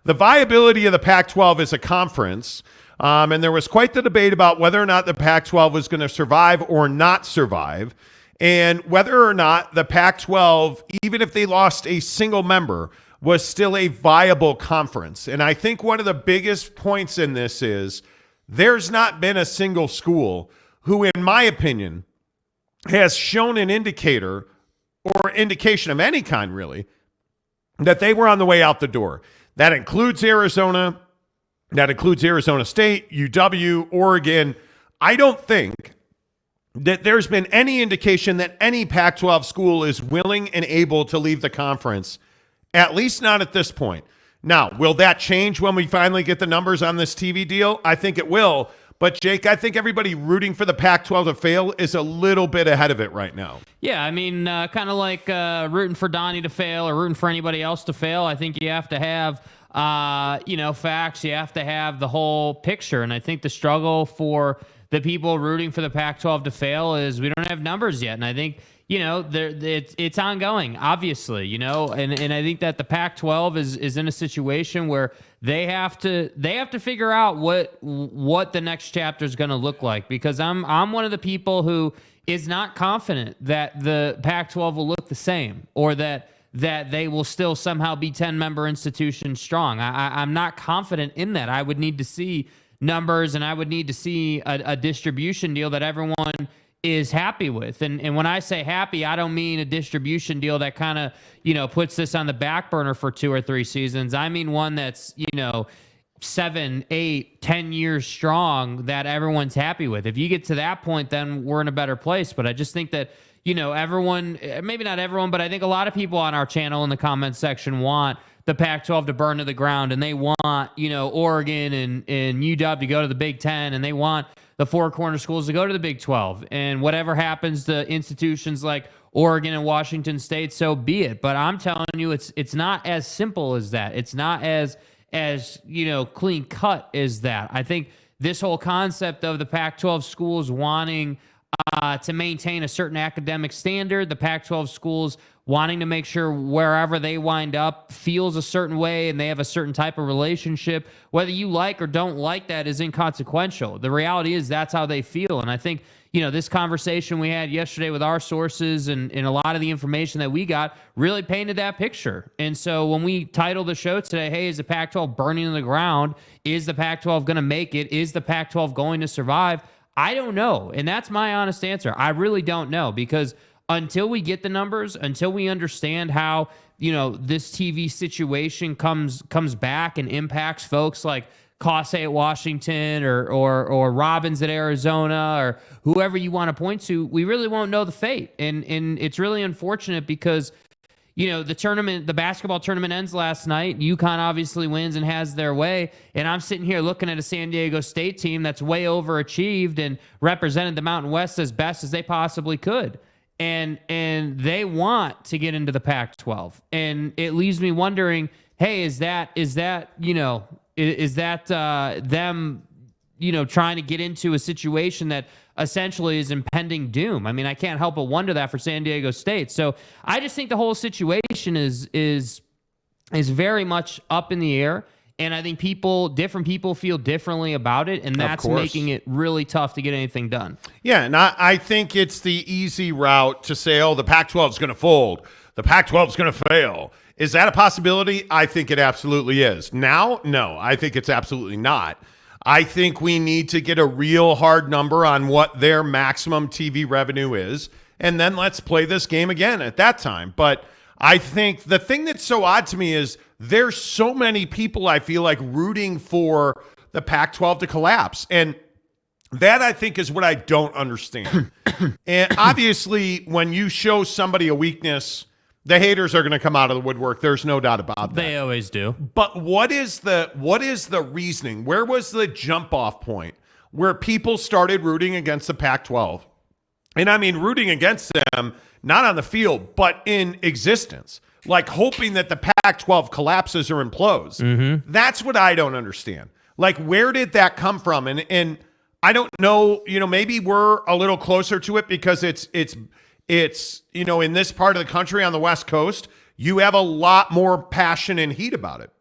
the viability of the Pac-12 as a conference. And there was quite the debate about whether or not the Pac-12 was going to survive or not survive, and whether or not the Pac-12, even if they lost a single member, was still a viable conference. And I think one of the biggest points in this is there's not been a single school who, in my opinion, has shown an indicator or indication of any kind, really, that they were on the way out the door. That includes Arizona. That includes Arizona State, UW, Oregon. I don't think that there's been any indication that any Pac-12 school is willing and able to leave the conference, at least not at this point. Now, will that change when we finally get the numbers on this TV deal? I think it will. But, Jake, I think everybody rooting for the Pac-12 to fail is a little bit ahead of it right now. Yeah, I mean, kind of like rooting for Donnie to fail or rooting for anybody else to fail. I think you have to have, facts. You have to have the whole picture. And I think the struggle for the people rooting for the Pac-12 to fail is we don't have numbers yet. And I think, it's ongoing, obviously, and I think that the Pac-12 is in a situation where they have to figure out what the next chapter is going to look like, because I'm one of the people who is not confident that the Pac-12 will look the same, or that they will still somehow be 10-member institutions strong. I'm not confident in that. I would need to see numbers, and I would need to see a distribution deal that everyone is happy with. And when I say happy, I don't mean a distribution deal that kind of, puts this on the back burner for 2 or 3 seasons. I mean one that's, 7, 8, 10 years strong that everyone's happy with. If you get to that point, then we're in a better place. But I just think that, everyone, maybe not everyone, but I think a lot of people on our channel in the comments section want the Pac-12 to burn to the ground, and they want, Oregon and UW to go to the Big Ten, and they want the 4 corner schools to go to the Big 12. And whatever happens to institutions like Oregon and Washington State, so be it. But I'm telling you, it's not as simple as that. It's not as clean cut as that. I think this whole concept of the Pac-12 schools wanting to maintain a certain academic standard, the Pac-12 schools wanting to make sure wherever they wind up feels a certain way and they have a certain type of relationship, whether you like or don't like that, is inconsequential. The reality is that's how they feel. And I think, this conversation we had yesterday with our sources and a lot of the information that we got really painted that picture. And so when we title the show today, hey, is the Pac-12 burning to the ground? Is the Pac-12 going to make it? Is the Pac-12 going to survive? I don't know. And that's my honest answer. I really don't know, because until we get the numbers, until we understand how, this TV situation comes back and impacts folks like Cossey at Washington or Robbins at Arizona or whoever you want to point to, we really won't know the fate. And it's really unfortunate because, the basketball tournament ends last night. UConn obviously wins and has their way. And I'm sitting here looking at a San Diego State team that's way overachieved and represented the Mountain West as best as they possibly could. And they want to get into the Pac-12, and it leaves me wondering, hey, is that them trying to get into a situation that essentially is impending doom? I mean, I can't help but wonder that for San Diego State. So I just think the whole situation is very much up in the air. And I think different people feel differently about it, and that's making it really tough to get anything done. Yeah, and I think it's the easy route to say, the Pac-12 is going to fold. The Pac-12 is going to fail. Is that a possibility? I think it absolutely is. Now, no, I think it's absolutely not. I think we need to get a real hard number on what their maximum TV revenue is, and then let's play this game again at that time. But I think the thing that's so odd to me is there's so many people, I feel like, rooting for the Pac-12 to collapse. And that, I think, is what I don't understand. And obviously, when you show somebody a weakness, the haters are going to come out of the woodwork. There's no doubt about that. They always do. But what is the reasoning? Where was the jump-off point where people started rooting against the Pac-12? And I mean rooting against them, not on the field, but in existence. Like hoping that the Pac-12 collapses or implodes. Mm-hmm. That's what I don't understand. Like, where did that come from? And I don't know, maybe we're a little closer to it because it's in this part of the country on the West Coast, you have a lot more passion and heat about it.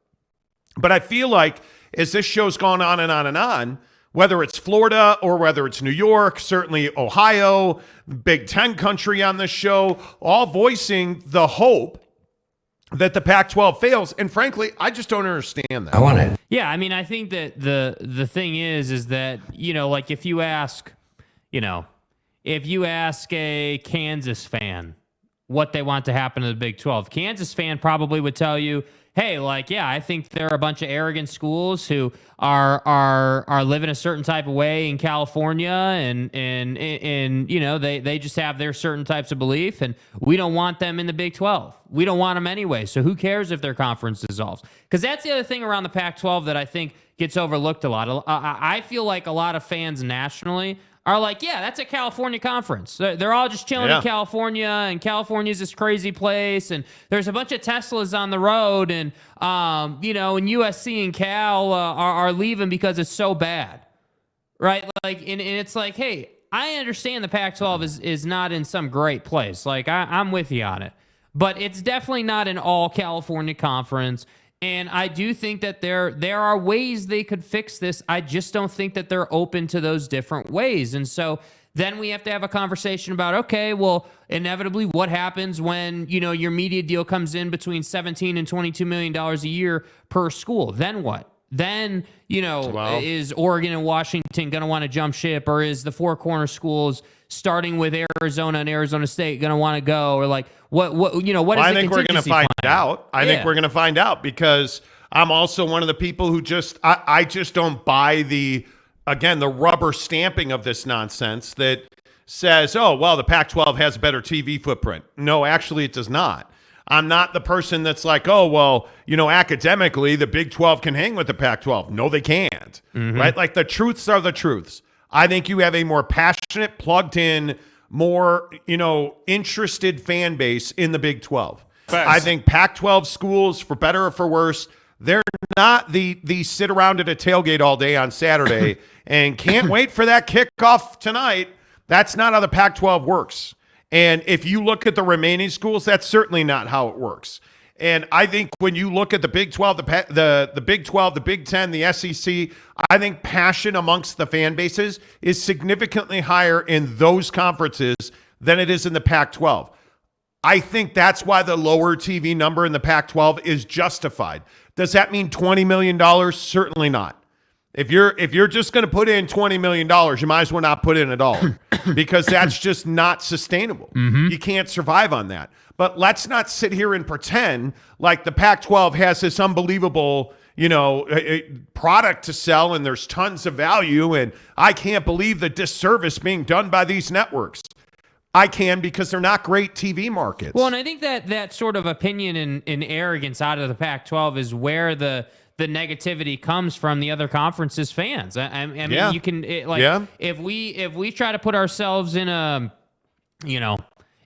But I feel like as this show's gone on and on and on, whether it's Florida or whether it's New York, certainly Ohio, Big Ten country on this show, all voicing the hope that the Pac-12 fails. And frankly, I just don't understand that. I want it. Yeah, I mean, I think that the thing is that, like if you ask a Kansas fan what they want to happen to the Big 12, Kansas fan probably would tell you, hey, I think there are a bunch of arrogant schools who are living a certain type of way in California, and they just have their certain types of belief, and we don't want them in the Big 12. We don't want them anyway. So who cares if their conference dissolves? Because that's the other thing around the Pac-12 that I think gets overlooked a lot. I feel like a lot of fans nationally are like, yeah, that's a California conference. They're all just chilling in California, and California's this crazy place, and there's a bunch of Teslas on the road, and and USC and Cal are leaving because it's so bad, right? And it's like, hey, I understand the Pac-12 is not in some great place. I'm with you on it, but it's definitely not an all California conference. And I do think that there are ways they could fix this. I just don't think that they're open to those different ways. And so then we have to have a conversation about, okay, well, inevitably what happens when, your media deal comes in between $17 and $22 million a year per school? Then what? Then, is Oregon and Washington going to want to jump ship, or is the Four Corner schools starting with Arizona and Arizona State going to want to go, or what is I the think we're going to find out. I think we're going to find out, because I'm also one of the people who I just don't buy the rubber stamping of this nonsense that says, oh, well, the Pac-12 has a better TV footprint. No, actually it does not. I'm not the person that's like, oh, well, academically the Big 12 can hang with the Pac-12. No, they can't, right? The truths are the truths. I think you have a more passionate, plugged in, more, interested fan base in the Big 12. Facts. I think Pac-12 schools, for better or for worse, they're not the sit around at a tailgate all day on Saturday and can't wait for that kickoff tonight. That's not how the Pac-12 works. And if you look at the remaining schools, that's certainly not how it works. And I think when you look at the Big 12, the Big 12, the Big 10, the SEC, I think passion amongst the fan bases is significantly higher in those conferences than it is in the Pac-12. I think that's why the lower TV number in the Pac-12 is justified. Does that mean $20 million? Certainly not. If you're just going to put in $20 million, you might as well not put in at all, because that's just not sustainable. You can't survive on that. But let's not sit here and pretend like the Pac-12 has this unbelievable, product to sell, and there's tons of value, and I can't believe the disservice being done by these networks. I can, because they're not great TV markets. Well, and I think that sort of opinion and arrogance out of the Pac-12 is where the negativity comes from the other conferences' fans. I mean, you can if we try to put ourselves in an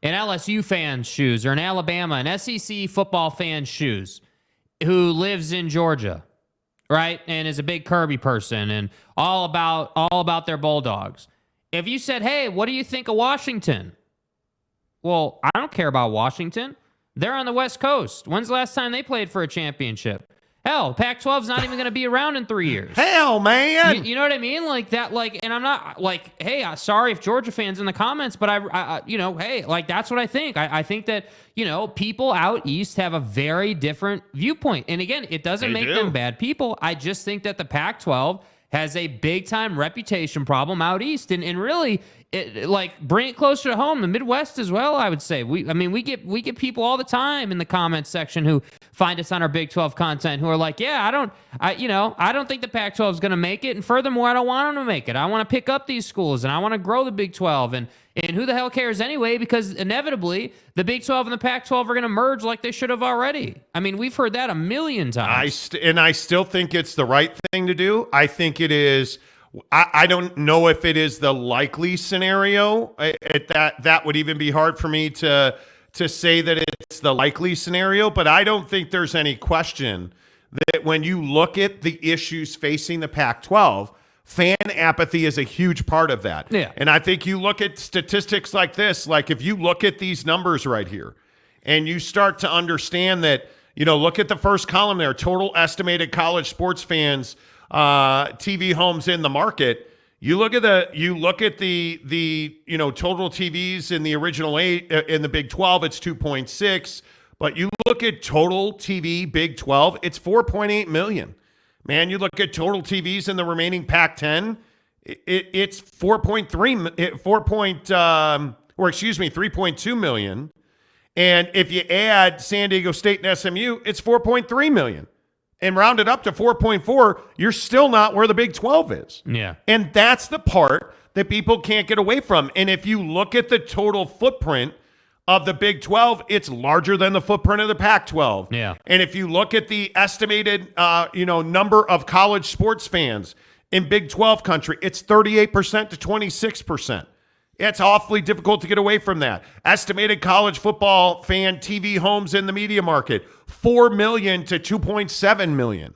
LSU fan's shoes, or an Alabama, an SEC football fan's shoes, who lives in Georgia, right, and is a big Kirby person and all about their Bulldogs. If you said, hey, what do you think of Washington? Well, I don't care about Washington. They're on the West Coast. When's the last time they played for a championship? Hell, Pac-12's not even going to be around in 3 years. Hell, man. You know what I mean? Like that, and I'm not like, hey, sorry if Georgia fans in the comments, but hey, that's what I think. I think that, people out east have a very different viewpoint. And again, it doesn't make them bad people. I just think that the Pac-12 has a big time reputation problem out east, and really, bring it closer to home, the Midwest as well. I would say we get people all the time in the comments section who find us on our Big 12 content who are like, yeah, I don't think the Pac-12 is going to make it, and furthermore, I don't want them to make it. I want to pick up these schools, and I want to grow the Big 12, and who the hell cares anyway? Because inevitably, the Big 12 and the Pac-12 are going to merge like they should have already. I mean, we've heard that a million times. I still think it's the right thing to do. I think it is. I don't know if it is the likely scenario. That would even be hard for me to say that it's the likely scenario. But I don't think there's any question that when you look at the issues facing the Pac-12, fan apathy is a huge part of that. Yeah. And I think you look at statistics like this, like if you look at these numbers right here and you start to understand that, look at the first column there, total estimated college sports fans, TV homes in the market. You look at the total TVs in the original 8 in the Big 12, it's 2.6. But you look at total TV Big 12, it's 4.8 million. Man, you look at total TVs in the remaining Pac-10, it's 3.2 million. And if you add San Diego State and SMU, it's 4.3 million. And round it up to 4.4, you're still not where the Big 12 is. Yeah. And that's the part that people can't get away from. And if you look at the total footprint of the Big 12, it's larger than the footprint of the Pac-12. Yeah. And if you look at the estimated, number of college sports fans in Big 12 country, it's 38% to 26%. It's awfully difficult to get away from that. Estimated college football fan TV homes in the media market, 4 million to 2.7 million.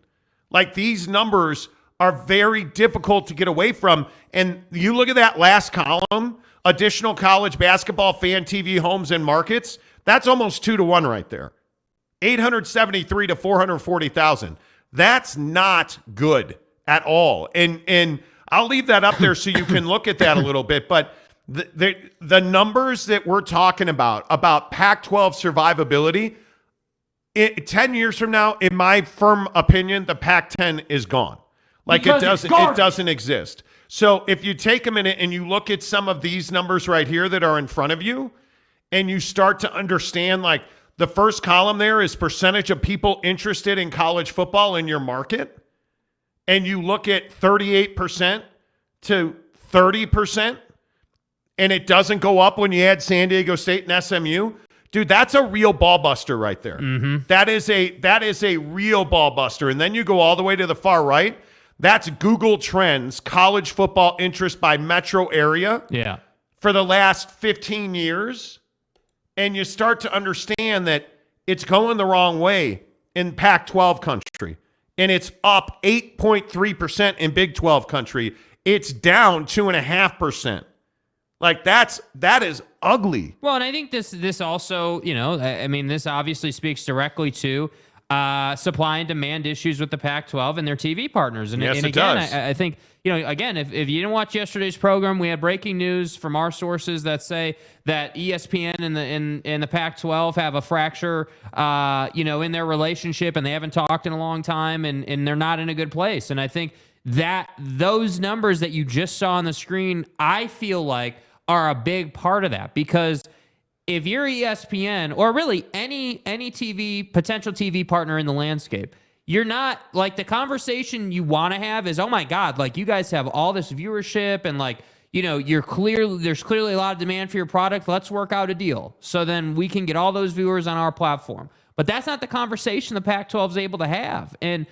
Like, these numbers are very difficult to get away from. And you look at that last column, additional college basketball fan TV homes and markets, that's almost 2 to 1 right there. 873 to 440,000. That's not good at all. And I'll leave that up there so you can look at that a little bit. But the numbers that we're talking about Pac-12 survivability, 10 years from now, in my firm opinion, the Pac-10 is gone. Like, it doesn't exist. So if you take a minute and you look at some of these numbers right here that are in front of you, and you start to understand, like, the first column there is percentage of people interested in college football in your market, and you look at 38% to 30%, and it doesn't go up when you add San Diego State and SMU, dude, that's a real ball buster right there. Mm-hmm. That is a real ball buster. And then you go all the way to the far right. That's Google Trends, college football interest by metro area. Yeah. For the last 15 years. And you start to understand that it's going the wrong way in Pac-12 country. And it's up 8.3% in Big 12 country. It's down 2.5%. Like, that is ugly. Well, and I think this also, this obviously speaks directly to supply and demand issues with the Pac-12 and their TV partners. And, yes, and it again, does. I think, again, if you didn't watch yesterday's program, we had breaking news from our sources that say that ESPN and the Pac-12 have a fracture, in their relationship, and they haven't talked in a long time, and they're not in a good place. And I think that those numbers that you just saw on the screen, I feel like, are a big part of that, because if you're ESPN or really any potential TV partner in the landscape, you're not, like, the conversation you want to have is, oh my God, like, you guys have all this viewership and, like, there's clearly a lot of demand for your product. Let's work out a deal so then we can get all those viewers on our platform. But that's not the conversation the Pac-12 is able to have. And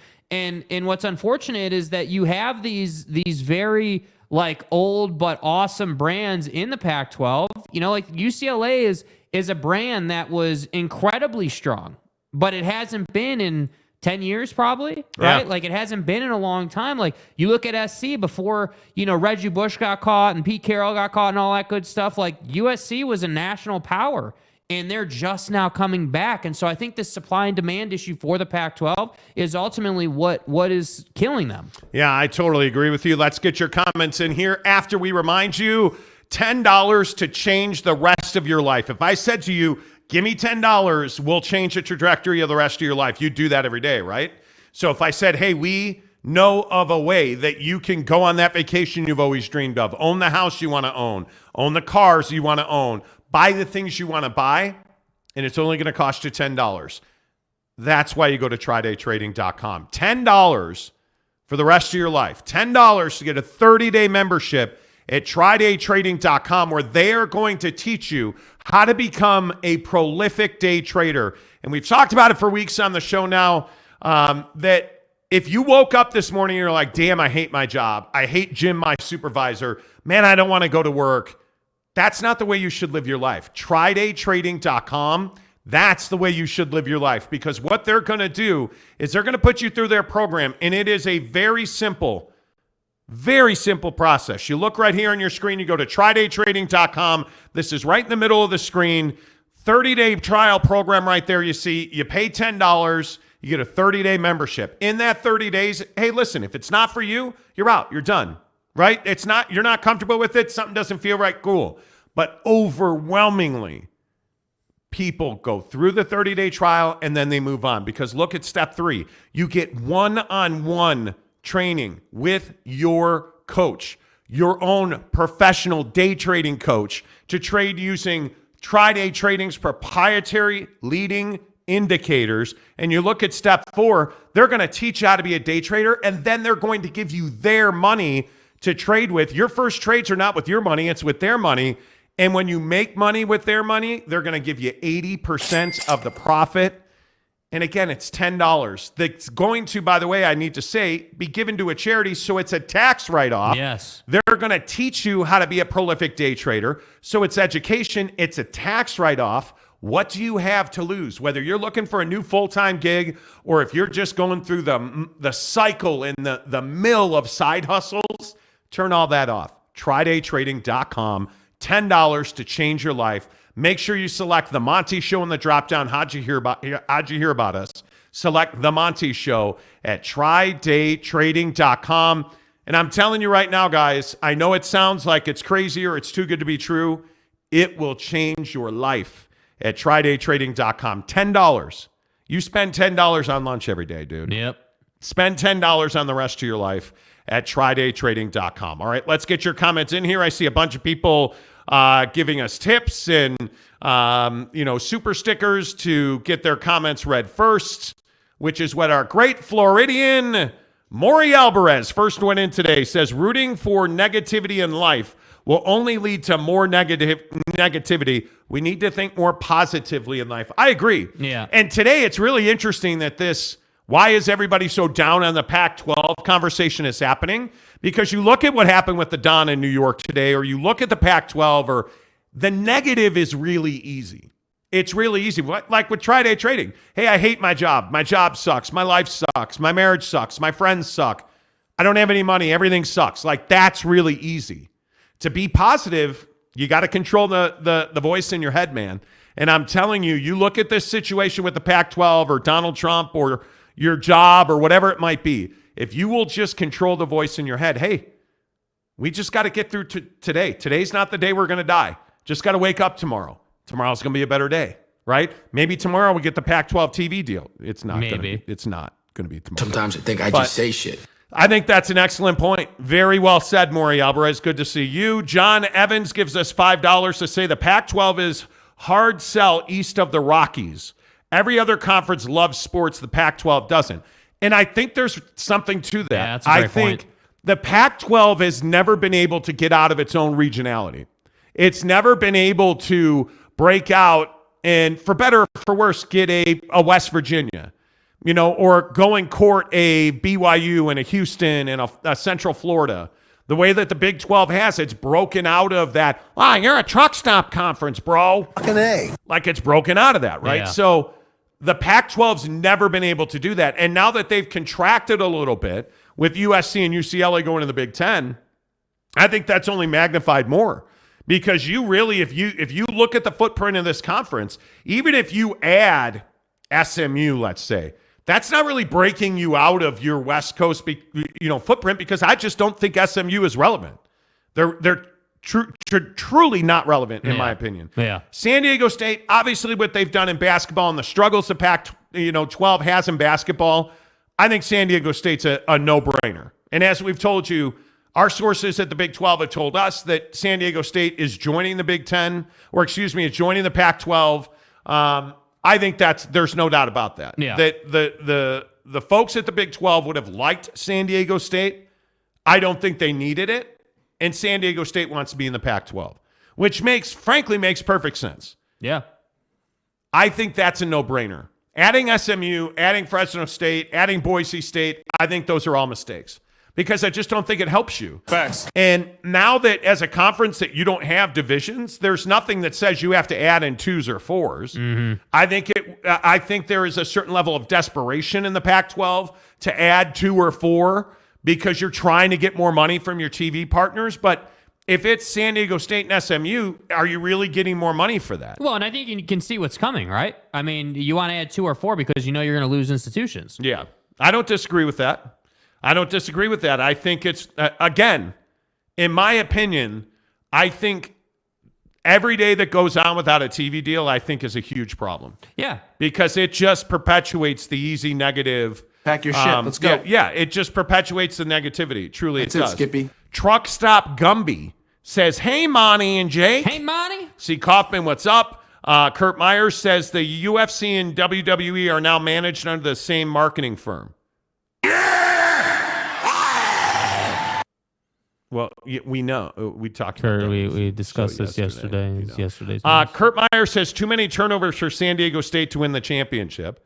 what's unfortunate is that you have these very, like, old but awesome brands in the Pac-12. Like UCLA is a brand that was incredibly strong, but it hasn't been in 10 years probably, right? Yeah. Like, it hasn't been in a long time. Like, you look at SC before, Reggie Bush got caught and Pete Carroll got caught and all that good stuff. Like, USC was a national power, and they're just now coming back. And so I think this supply and demand issue for the Pac-12 is ultimately what is killing them. Yeah, I totally agree with you. Let's get your comments in here after we remind you, $10 to change the rest of your life. If I said to you, give me $10, we'll change the trajectory of the rest of your life. You do that every day, right? So if I said, hey, we know of a way that you can go on that vacation you've always dreamed of, own the house you want to own the cars you want to own, buy the things you want to buy, and it's only going to cost you $10. That's why you go to trydaytrading.com. $10 for the rest of your life. $10 to get a 30-day membership at trydaytrading.com, where they are going to teach you how to become a prolific day trader. And we've talked about it for weeks on the show now, that if you woke up this morning and you're like, damn, I hate my job. I hate Jim, my supervisor. Man, I don't want to go to work. That's not the way you should live your life. Trydaytrading.com. That's the way you should live your life, because what they're going to do is they're going to put you through their program, and it is a very simple process. You look right here on your screen. You go to trydaytrading.com. This is right in the middle of the screen. 30-day trial program right there. You see, you pay $10, you get a 30-day membership. In that 30 days, hey, listen, if it's not for you, you're out, you're done, right? You're not comfortable with it, something doesn't feel right, cool. But overwhelmingly, people go through the 30-day trial and then they move on, because look at step 3. You get one-on-one training with your coach, your own professional day trading coach, to trade using Tri-Day Trading's proprietary leading indicators. And you look at step 4, they're going to teach you how to be a day trader, and then they're going to give you their money to trade with. Your first trades are not with your money, it's with their money. And when you make money with their money, they're going to give you 80% of the profit. And again, it's $10. That's going to, by the way, I need to say, be given to a charity, so it's a tax write-off. Yes. They're going to teach you how to be a prolific day trader. So it's education, it's a tax write-off. What do you have to lose? Whether you're looking for a new full-time gig, or if you're just going through the cycle and the mill of side hustles, turn all that off. TryDayTrading.com, $10 to change your life. Make sure you select The Monty Show in the drop-down. How'd you hear about us? Select The Monty Show at TryDayTrading.com. And I'm telling you right now, guys, I know it sounds like it's crazy or it's too good to be true. It will change your life at TryDayTrading.com. $10. You spend $10 on lunch every day, dude. Yep. Spend $10 on the rest of your life at TryDayTrading.com. All right, let's get your comments in here. I see a bunch of people giving us tips and super stickers to get their comments read first, which is what our great Floridian Maury Alvarez, first one in today, says rooting for negativity in life will only lead to more negativity. We need to think more positively in life. I agree. Yeah. And today it's really interesting that this why is everybody so down on the Pac-12 conversation is happening? Because you look at what happened with the Don in New York today, or you look at the Pac-12, or the negative is really easy. It's really easy. Like with Tri-Day Trading. Hey, I hate my job. My job sucks. My life sucks. My marriage sucks. My friends suck. I don't have any money. Everything sucks. Like, that's really easy. To be positive, you got to control the voice in your head, man. And I'm telling you, you look at this situation with the Pac-12 or Donald Trump or your job or whatever it might be, if you will just control the voice in your head, hey, we just got to get through today. Today's not the day we're going to die. Just got to wake up tomorrow. Tomorrow's going to be a better day, right? Maybe tomorrow we get the Pac-12 TV deal. It's not going to be. It's not going to be tomorrow. Sometimes I think I just say shit. I think that's an excellent point. Very well said, Maury Alvarez. Good to see you. John Evans gives us $5 to say the Pac-12 is hard sell east of the Rockies. Every other conference loves sports. The Pac-12 doesn't. And I think there's something to that. Yeah, that's a great point. The Pac-12 has never been able to get out of its own regionality. It's never been able to break out and, for better or for worse, get a West Virginia, or go and court a BYU and a Houston and a Central Florida. The way that the Big 12 has, it's broken out of that, you're a truck stop conference, bro. Fucking A. Like, it's broken out of that, right? Yeah. So the Pac-12's never been able to do that. And now that they've contracted a little bit with USC and UCLA going to the Big 10, I think that's only magnified more. Because you really, if you look at the footprint of this conference, even if you add SMU, let's say, that's not really breaking you out of your West Coast footprint, because I just don't think SMU is relevant. They're truly not relevant, in my opinion. Yeah. San Diego State, obviously what they've done in basketball and the struggles the Pac-12 has in basketball, I think San Diego State's a no-brainer. And as we've told you, our sources at the Big 12 have told us that San Diego State is joining the Big 10, is joining the Pac-12. I think there's no doubt about that. Yeah. That the folks at the Big 12 would have liked San Diego State. I don't think they needed it. And San Diego State wants to be in the Pac-12, which frankly makes perfect sense. Yeah. I think that's a no-brainer. Adding SMU, adding Fresno State, adding Boise State, I think those are all mistakes, because I just don't think it helps you. Facts. And now that as a conference that you don't have divisions, there's nothing that says you have to add in 2s or 4s. Mm-hmm. I think there is a certain level of desperation in the Pac-12 to add 2 or 4 because you're trying to get more money from your TV partners. But if it's San Diego State and SMU, are you really getting more money for that? Well, and I think you can see what's coming, right? I mean, you want to add 2 or 4 because you know you're going to lose institutions. Yeah. I don't disagree with that. I think it's, again, in my opinion, I think every day that goes on without a TV deal, I think is a huge problem. Yeah. Because it just perpetuates the easy negative. Pack your shit. Let's go. Yeah, it just perpetuates the negativity. Truly, That's it does. Skippy. Truck Stop Gumby says, hey, Monty and Jake. Hey, Monty. See, Kaufman, what's up? Kurt Myers says the UFC and WWE are now managed under the same marketing firm. Well, we know. We talked about that. We discussed this yesterday. You know. Yesterday's Kurt Myers says too many turnovers for San Diego State to win the championship.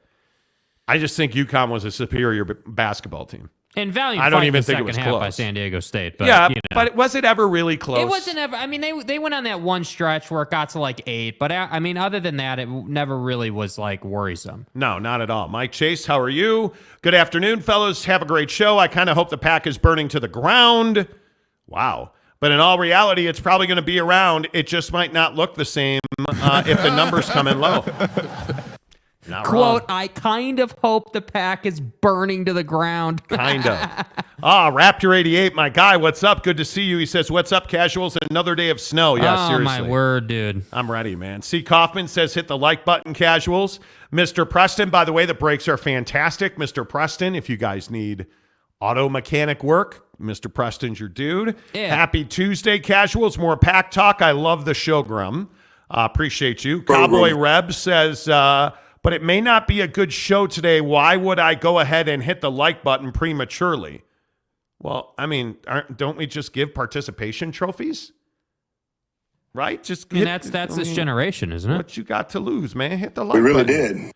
I just think UConn was a superior basketball team. And valiant I don't fight even in the think it second was half close by San Diego State. But, yeah, you know. but was it ever really close? It wasn't ever. I mean, they went on that one stretch where it got to like 8. But I mean, other than that, it never really was like worrisome. No, not at all. Mike Chase, how are you? Good afternoon, fellas. Have a great show. I kind of hope the PAC is burning to the ground. Wow. But in all reality, it's probably going to be around. It just might not look the same if the numbers come in low. Not Quote, wrong. I kind of hope the PAC is burning to the ground. Kind of. Raptor88, my guy, what's up? Good to see you. He says, what's up, casuals? Another day of snow. Yeah, oh, seriously. my word, dude. I'm ready, man. C. Kaufman says, hit the like button, casuals. Mr. Preston, by the way, the brakes are fantastic. Mr. Preston, if you guys need auto mechanic work, Mr. Preston's your dude. Yeah. Happy Tuesday, casuals. More PAC talk. I love the show, Grum. Appreciate you. Cowboy Reb says, but it may not be a good show today. Why would I go ahead and hit the like button prematurely? Well, I mean, don't we just give participation trophies? Right? Just that's this generation, isn't it? What you got to lose, man? Hit the like We really button. did.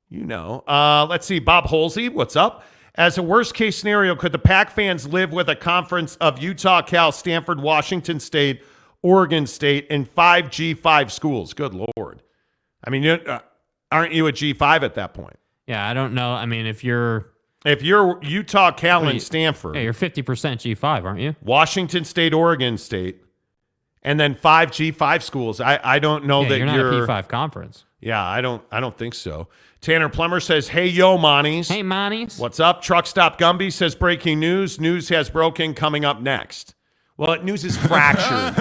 You know. Let's see. Bob Holsey, what's up? As a worst-case scenario, could the PAC fans live with a conference of Utah, Cal, Stanford, Washington State, Oregon State, and 5 G5 schools? Good Lord. I mean, aren't you a G5 at that point? Yeah, I don't know. I mean, if you're Utah, Cal, and Stanford, yeah, you're 50% G5, aren't you? Washington State, Oregon State, and then 5 G5 schools. I don't know that you're not a P5 conference. Yeah, I don't think so. Tanner Plummer says, hey, yo, Monties. Hey, Monties. What's up? Truck Stop Gumby says, breaking news. News has broken coming up next. Well, news is fractured.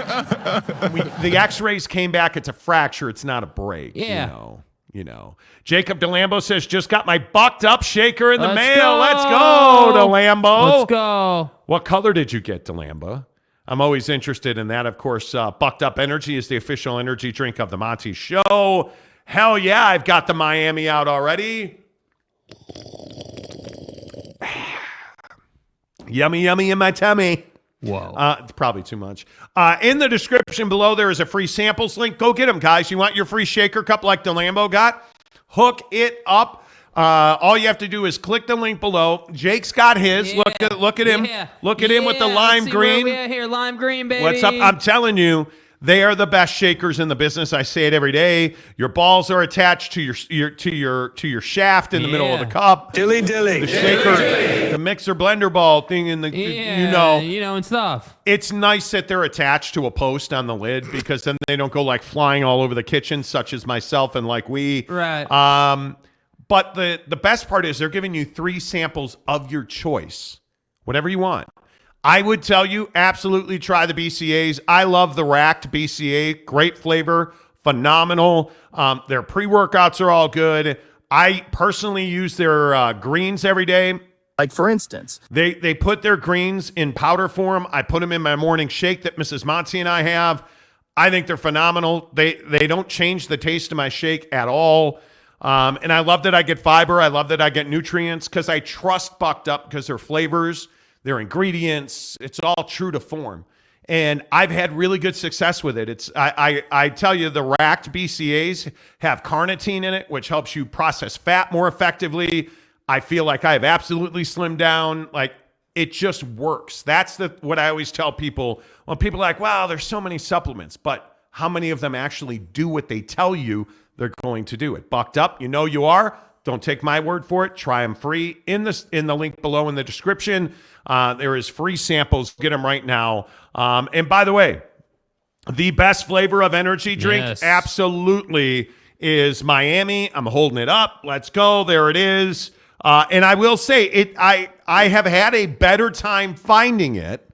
The x-rays came back. It's a fracture. It's not a break. Yeah. You know. Jacob DeLambo says, just got my bucked up shaker in the Let's mail. go. Let's go, DeLambo. Let's go. What color did you get, DeLambo? I'm always interested in that. Of course, Bucked Up Energy is the official energy drink of the Monty Show. Hell yeah, I've got the Miami out already. Yummy, yummy in my tummy. Whoa. It's probably too much. In the description below, there is a free samples link. Go get them, guys. You want your free shaker cup like DeLambo got? Hook it up. All you have to do is click the link below. Jake's got his. Yeah. Look at him. Yeah. Look at him with the lime green. Yeah, here, lime green, baby. What's up? I'm telling you, they are the best shakers in the business. I say it every day. Your balls are attached to your shaft in the middle of the cup. Dilly. The shaker, the mixer blender ball thing in the and stuff. It's nice that they're attached to a post on the lid because then they don't go like flying all over the kitchen, such as myself and like we. Right. But the best part is they're giving you 3 samples of your choice, whatever you want. I would tell you, absolutely try the BCAs. I love the racked BCA. Great flavor, phenomenal. Their pre-workouts are all good. I personally use their greens every day. Like, for instance, They put their greens in powder form. I put them in my morning shake that Mrs. Monty and I have. I think they're phenomenal. They don't change the taste of my shake at all. And I love that I get fiber. I love that I get nutrients because I trust Bucked Up because their flavors, their ingredients, it's all true to form. And I've had really good success with it. I tell you, the racked BCAs have carnitine in it, which helps you process fat more effectively. I feel like I have absolutely slimmed down. Like, it just works. That's what I always tell people. When people are like, wow, there's so many supplements, but how many of them actually do what they tell you they're going to do? It Bucked Up, you know you are. Don't take my word for it. Try them free in the link below in the description. There is free samples. Get them right now. And by the way, The best flavor of energy drink, Yes. absolutely, is Miami. I'm holding it up. Let's go. There it is. And I will say it. I have had a better time finding it.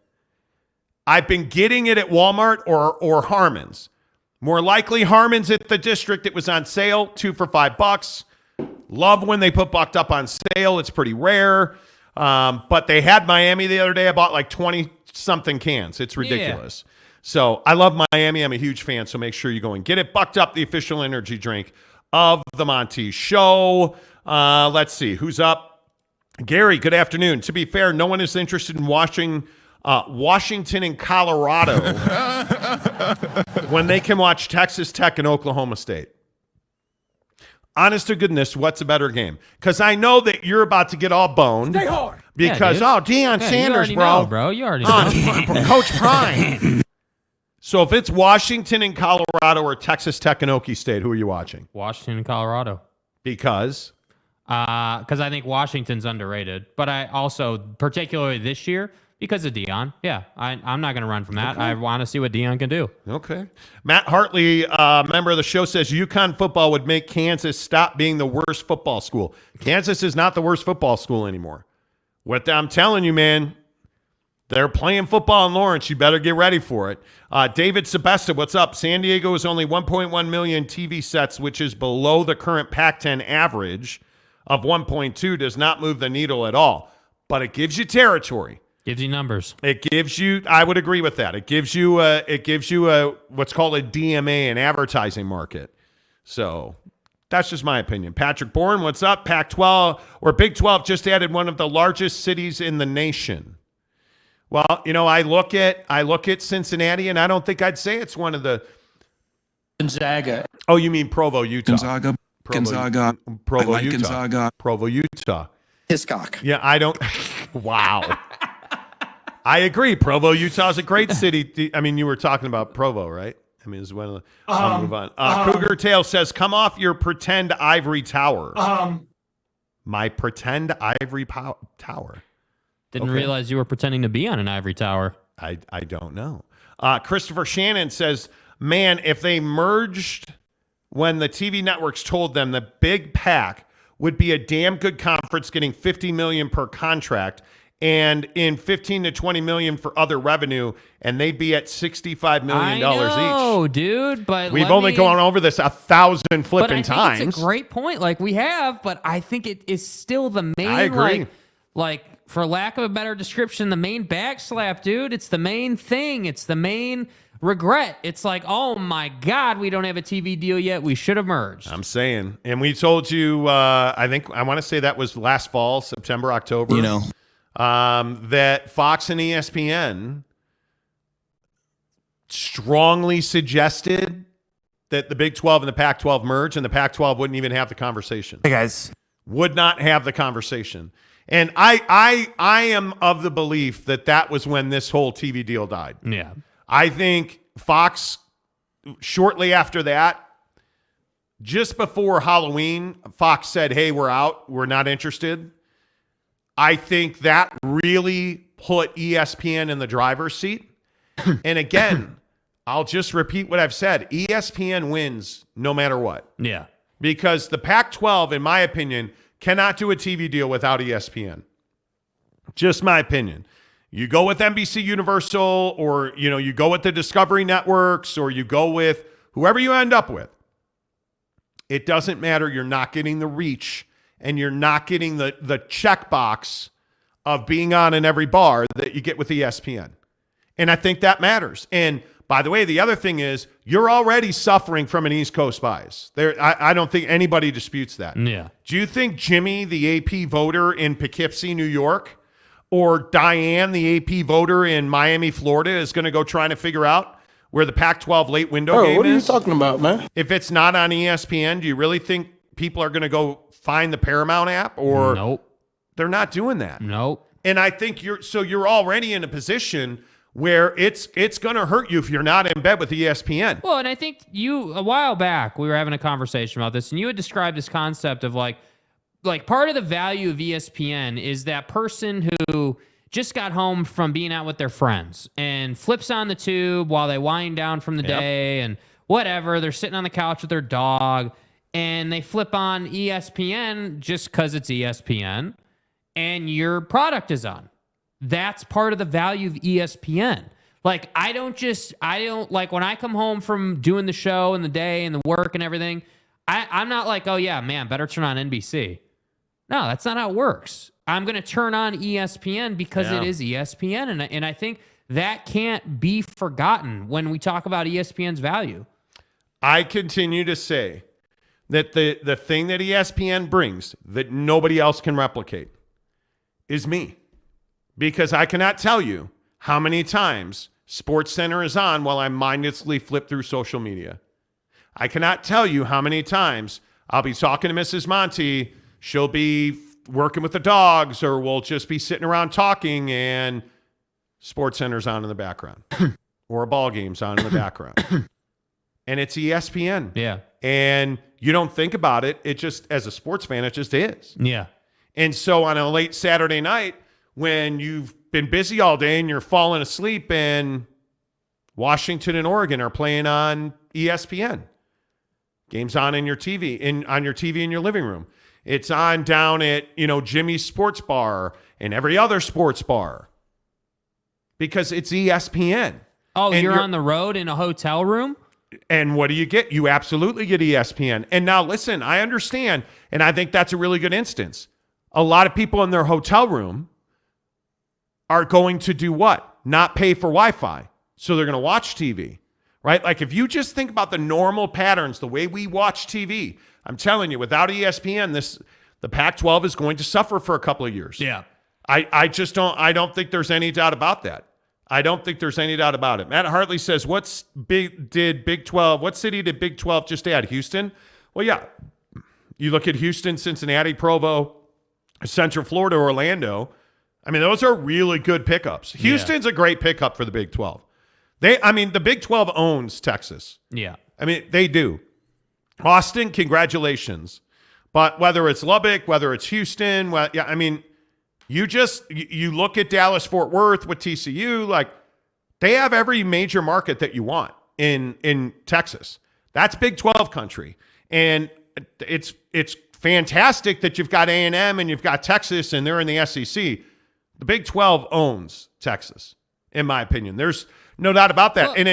I've been getting it at Walmart or Harmon's. More likely Harmon's at the District. It was on sale, 2 for $5. Love when they put Bucked Up on sale. It's pretty rare. But they had Miami the other day. I bought like 20-something cans. It's ridiculous. Yeah. So I love Miami. I'm a huge fan, so make sure you go and get it. Bucked Up, the official energy drink of the Monty Show. Let's see. Who's up? Gary, good afternoon. To be fair, no one is interested in watching Washington and Colorado when they can watch Texas Tech and Oklahoma State. Honest to goodness, what's a better game? Because I know that you're about to get all boned. Stay hard. Because, Deion Sanders, you bro. know, you already know. Coach Prime. So if it's Washington and Colorado or Texas Tech and Okie State, who are you watching? Washington and Colorado. Because? Because I think Washington's underrated. But I also, particularly this year, because of Deion. Yeah, I'm not going to run from that. Okay. I want to see what Deion can do. Okay. Matt Hartley, member of the show, says UConn football would make Kansas stop being the worst football school. Kansas is not the worst football school anymore. What I'm telling you, man, they're playing football in Lawrence. You better get ready for it. David Sebesta, what's up? San Diego is only 1.1 million TV sets, which is below the current Pac-10 average of 1.2. Does not move the needle at all. But it gives you territory. Gives you numbers. It gives you, I would agree with that. It gives you a what's called a DMA, an advertising market. So that's just my opinion. Patrick Bourne, what's up? Pac-12 or Big 12 just added one of the largest cities in the nation. Well, you know, I look at Cincinnati, and I don't think I'd say it's one of the Gonzaga. Oh, you mean Provo, Utah? Gonzaga. Provo, like Utah. Gonzaga. Provo, Utah. Hiscock. Yeah, I don't. Wow. I agree. Provo, Utah is a great city. I mean, you were talking about Provo, right? I mean, it's one of the. I'll move on. Cougar Tail says, "Come off your pretend ivory tower." My pretend ivory tower. Didn't realize you were pretending to be on an ivory tower. I don't know. Christopher Shannon says, man, if they merged when the TV networks told them the big PAC would be a damn good conference getting $50 million per contract and in $15 to $20 million for other revenue, and they'd be at $65 million each. Oh, dude, but we've only gone over this 1,000 flipping times. It's a great point, like we have, but I think it is still the main. I agree. Like for lack of a better description, the main backslap, dude. It's the main thing. It's the main regret. It's like, oh my God, we don't have a TV deal yet. We should have merged. I'm saying, and we told you. I want to say that was last fall, September, October. You know. That Fox and ESPN strongly suggested that the Big 12 and the Pac-12 merge, and the Pac-12 wouldn't even have the conversation. Hey, guys. Would not have the conversation. And I am of the belief that that was when this whole TV deal died. Yeah. I think Fox, shortly after that, just before Halloween, Fox said, hey, we're out. We're not interested. I think that really put ESPN in the driver's seat. And again, I'll just repeat what I've said. ESPN wins no matter what. Yeah. Because the Pac-12, in my opinion, cannot do a TV deal without ESPN. Just my opinion. You go with NBC Universal, or you go with the Discovery Networks, or you go with whoever you end up with. It doesn't matter. You're not getting the reach, and you're not getting the checkbox of being on in every bar that you get with ESPN. And I think that matters. And by the way, the other thing is you're already suffering from an East Coast bias. I don't think anybody disputes that. Yeah. Do you think Jimmy, the AP voter in Poughkeepsie, New York, or Diane, the AP voter in Miami, Florida, is going to go trying to figure out where the Pac-12 late window game is? What are you talking about, man? If it's not on ESPN, do you really think people are going to go find the Paramount app? Or nope. They're not doing that. Nope. And I think you're already in a position where it's going to hurt you if you're not in bed with ESPN. Well, and I think a while back, we were having a conversation about this, and you had described this concept of like part of the value of ESPN is that person who just got home from being out with their friends and flips on the tube while they wind down from the day and whatever. They're sitting on the couch with their dog and they flip on ESPN just because it's ESPN and your product is on. That's part of the value of ESPN. Like, I don't like when I come home from doing the show and the day and the work and everything, I'm not like, oh yeah, man, better turn on NBC. No, that's not how it works. I'm going to turn on ESPN because it is ESPN. And I think that can't be forgotten when we talk about ESPN's value. I continue to say that the thing that ESPN brings that nobody else can replicate is me. Because I cannot tell you how many times SportsCenter is on while I mindlessly flip through social media. I cannot tell you how many times I'll be talking to Mrs. Monty. She'll be working with the dogs, or we'll just be sitting around talking, and SportsCenter's on in the background, or a ball game's on in the background, and it's ESPN. Yeah, and you don't think about it. It just, as a sports fan, it just is. Yeah, and so on a late Saturday night, when you've been busy all day and you're falling asleep, and Washington and Oregon are playing on ESPN. Game's on in your TV, on your TV in your living room. It's on down at, Jimmy's Sports Bar and every other sports bar. Because it's ESPN. Oh, and you're on the road in a hotel room? And what do you get? You absolutely get ESPN. And now listen, I understand, and I think that's a really good instance. A lot of people in their hotel room are going to do what? Not pay for Wi-Fi. So they're going to watch TV, right? Like, if you just think about the normal patterns, the way we watch TV, I'm telling you, without ESPN, the Pac-12 is going to suffer for a couple of years. Yeah. I don't think there's any doubt about that. I don't think there's any doubt about it. Matt Hartley says, what city did Big 12 just add? Houston? Well, yeah. You look at Houston, Cincinnati, Provo, Central Florida, Orlando. I mean, those are really good pickups. Houston's a great pickup for the Big 12. The Big 12 owns Texas. Yeah. I mean, they do. Austin, congratulations. But whether it's Lubbock, whether it's Houston, you look at Dallas-Fort Worth with TCU, like, they have every major market that you want in Texas. That's Big 12 country. And it's fantastic that you've got A&M and you've got Texas and they're in the SEC. The Big 12 owns Texas, in my opinion. There's no doubt about that. Well, and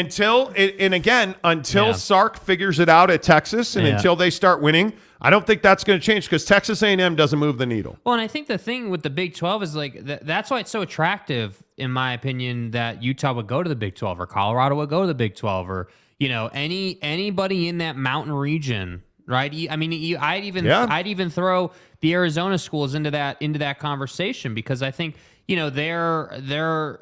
until Sark figures it out at Texas and until they start winning, I don't think that's going to change, because Texas A&M doesn't move the needle. Well, and I think the thing with the Big 12 is, like, that's why it's so attractive, in my opinion, that Utah would go to the Big 12 or Colorado would go to the Big 12 or, anybody in that mountain region, right? I'd even throw the Arizona schools into that conversation, because I think, they're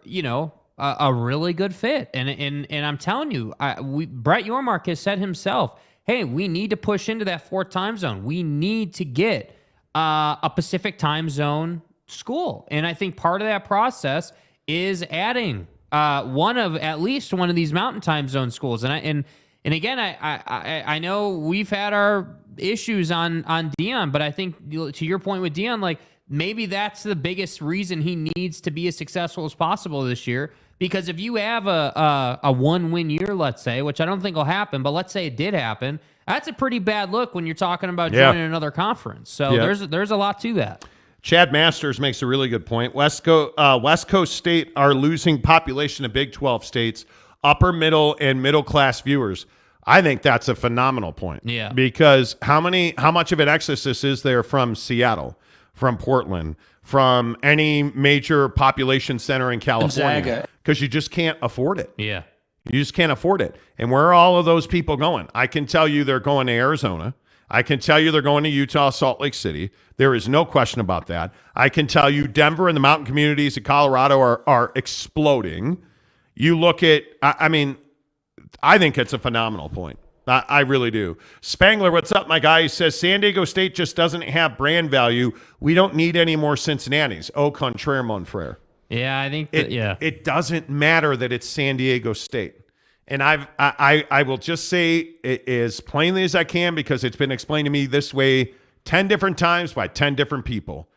a really good fit. And I'm telling you, Brett Yormark has said himself, hey, we need to push into that fourth time zone. We need to get a Pacific time zone school. And I think part of that process is adding at least one of these mountain time zone schools. And again, I know we've had our issues on Deion, but I think, to your point with Deion, like, maybe that's the biggest reason he needs to be as successful as possible this year. Because if you have a one-win year, let's say, which I don't think will happen, but let's say it did happen, that's a pretty bad look when you're talking about joining another conference. So there's a lot to that. Chad Masters makes a really good point. West Coast State are losing population of Big 12 states, upper middle and middle class viewers. I think that's a phenomenal point. Yeah. Because how much of an exodus is there from Seattle, from Portland, from any major population center in California? Because you just can't afford it. Yeah. You just can't afford it. And where are all of those people going? I can tell you they're going to Arizona. I can tell you they're going to Utah, Salt Lake City. There is no question about that. I can tell you Denver and the mountain communities of Colorado are exploding. You look at, I think it's a phenomenal point. I really do. Spangler, what's up, my guy? He says, San Diego State just doesn't have brand value. We don't need any more Cincinnati's. Au contraire, mon frere. Yeah, I think it doesn't matter that it's San Diego State. And I will just say it as plainly as I can, because it's been explained to me this way 10 different times by 10 different people.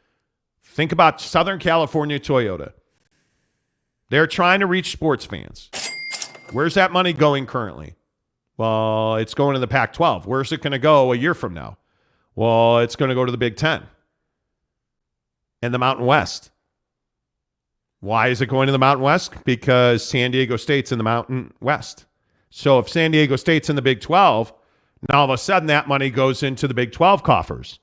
Think about Southern California Toyota. They're trying to reach sports fans. Where's that money going currently? Well, it's going to the Pac-12. Where's it going to go a year from now? Well, it's going to go to the Big Ten and the Mountain West. Why is it going to the Mountain West? Because San Diego State's in the Mountain West. So if San Diego State's in the Big 12, now all of a sudden that money goes into the Big 12 coffers.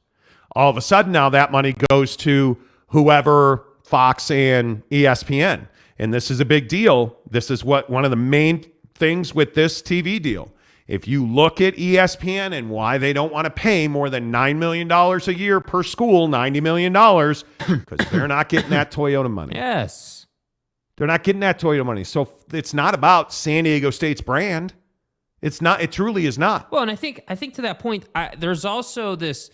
All of a sudden now that money goes to whoever, Fox and ESPN. And this is a big deal. This is what one of the main things with this TV deal. If you look at ESPN and why they don't want to pay more than $9 million a year per school, $90 million, because they're not getting that Toyota money. Yes. They're not getting that Toyota money. So it's not about San Diego State's brand. It's not. It truly is not. Well, and I think to that point, there's also this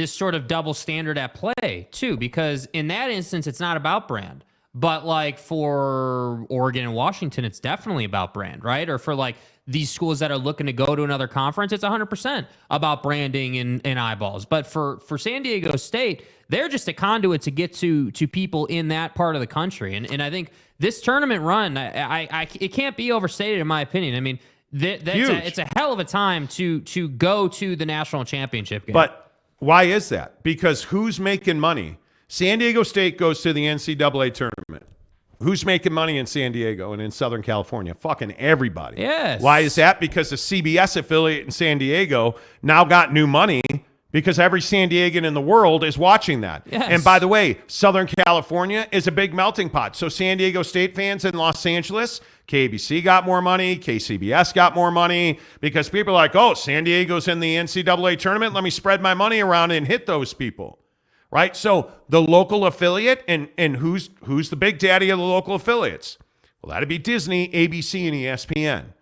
sort of double standard at play too, because in that instance, it's not about brand. But like for Oregon and Washington, it's definitely about brand, right? Or for like these schools that are looking to go to another conference, it's 100% about branding and eyeballs. But for San Diego State, they're just a conduit to get to people in that part of the country. And I think this tournament run, it can't be overstated in my opinion. I mean, it's a hell of a time to go to the national championship game. But why is that? Because who's making money? San Diego State goes to the NCAA tournament. Who's making money in San Diego and in Southern California? Fucking everybody. Yes. Why is that? Because the CBS affiliate in San Diego now got new money because every San Diegan in the world is watching that. Yes. And by the way, Southern California is a big melting pot. So San Diego State fans in Los Angeles, KBC got more money, KCBS got more money because people are like, oh, San Diego's in the NCAA tournament. Let me spread my money around and hit those people. Right? So the local affiliate, and who's the big daddy of the local affiliates? Well, that'd be Disney, ABC, and ESPN.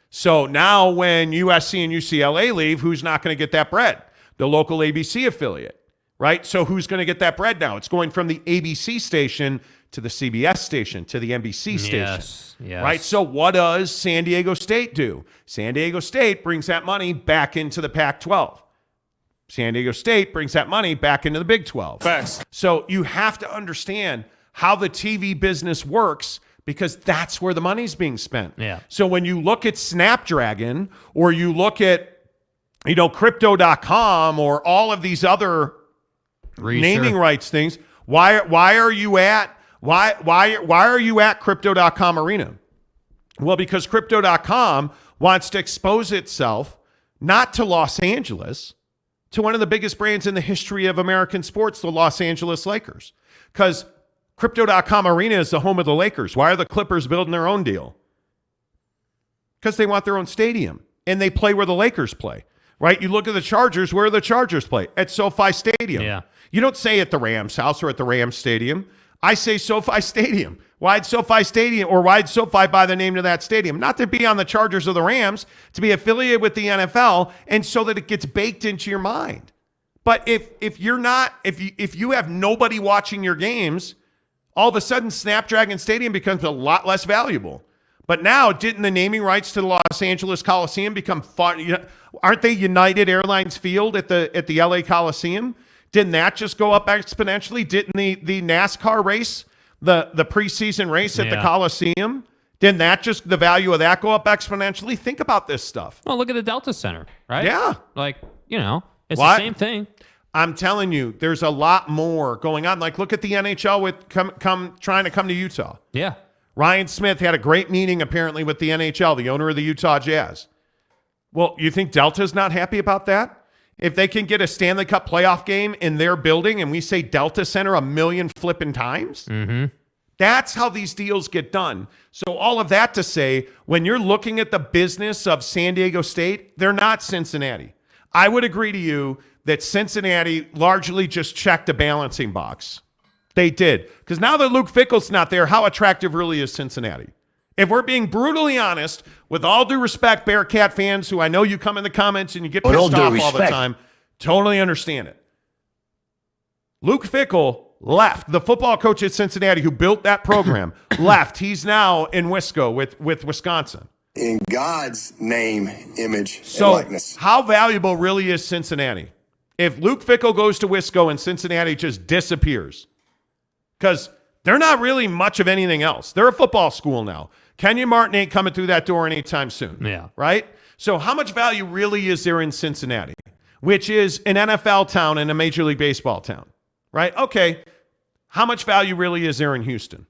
So now when USC and UCLA leave, who's not going to get that bread? The local ABC affiliate, right? So who's going to get that bread now? It's going from the ABC station to the CBS station to the NBC station. Yes. Right? So what does San Diego State do? San Diego State brings that money back into the Pac-12. San Diego State brings that money back into the Big 12. Facts. So you have to understand how the TV business works because that's where the money's being spent. Yeah. So when you look at Snapdragon or you look at, Crypto.com or all of these other naming rights things, why are you at Crypto.com arena? Well, because Crypto.com wants to expose itself not to Los Angeles, to one of the biggest brands in the history of American sports, the Los Angeles Lakers. Because Crypto.com Arena is the home of the Lakers. Why are the Clippers building their own deal? Because they want their own stadium. And they play where the Lakers play. Right? You look at the Chargers, where the Chargers play? At SoFi Stadium. Yeah. You don't say at the Rams house or at the Rams Stadium. I say SoFi Stadium. Why'd SoFi Stadium, or why'd SoFi buy the name to that stadium? Not to be on the Chargers or the Rams, to be affiliated with the NFL, and so that it gets baked into your mind. But if you have nobody watching your games, all of a sudden Snapdragon Stadium becomes a lot less valuable. But now, didn't the naming rights to the Los Angeles Coliseum become fun? Aren't they United Airlines Field at the LA Coliseum? Didn't that just go up exponentially? Didn't the NASCAR race, the preseason race at the Coliseum, didn't that just, the value of that go up exponentially? Think about this stuff. Well, look at the Delta Center, right? Yeah. Like, it's the same thing. I'm telling you, there's a lot more going on. Like, look at the NHL with trying to come to Utah. Yeah. Ryan Smith had a great meeting apparently with the NHL, the owner of the Utah Jazz. Well, you think Delta's not happy about that? If they can get a Stanley Cup playoff game in their building and we say Delta Center 1 million flipping times, that's how these deals get done. So all of that to say, when you're looking at the business of San Diego State, they're not Cincinnati. I would agree to you that Cincinnati largely just checked a balancing box. They did. Because now that Luke Fickell's not there, how attractive really is Cincinnati? If we're being brutally honest, with all due respect, Bearcat fans, who I know you come in the comments and you get pissed off all the time, totally understand it. Luke Fickell left. The football coach at Cincinnati who built that program left. He's now in Wisco with Wisconsin. In God's name, image, and likeness. How valuable really is Cincinnati? If Luke Fickell goes to Wisco and Cincinnati just disappears, because they're not really much of anything else. They're a football school now. Kenyon Martin ain't coming through that door anytime soon. Yeah. Right? So how much value really is there in Cincinnati, which is an NFL town and a Major League Baseball town? Right? Okay. How much value really is there in Houston?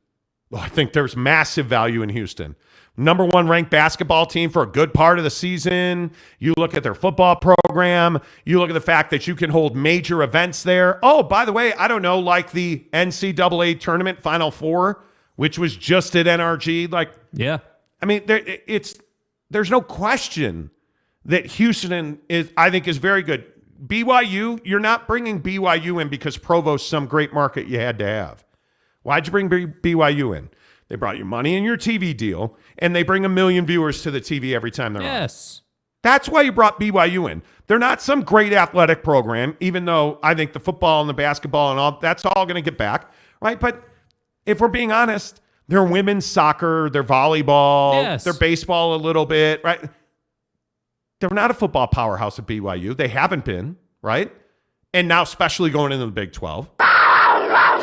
Well, I think there's massive value in Houston. Number 1 ranked basketball team for a good part of the season. You look at their football program. You look at the fact that you can hold major events there. Oh, by the way, I don't know, like the NCAA tournament Final Four, which was just at NRG. Like, yeah. I mean, there's no question that Houston I think is very good. BYU, you're not bringing BYU in because Provost's some great market you had to have. Why'd you bring BYU in? They brought you money in your TV deal, and they bring 1 million viewers to the TV every time they're on. Yes. That's why you brought BYU in. They're not some great athletic program, even though I think the football and the basketball and all, that's all going to get back, right? But if we're being honest, their women's soccer, their volleyball, yes, their baseball a little bit, right? They're not a football powerhouse at BYU. They haven't been, right? And now especially going into the Big 12.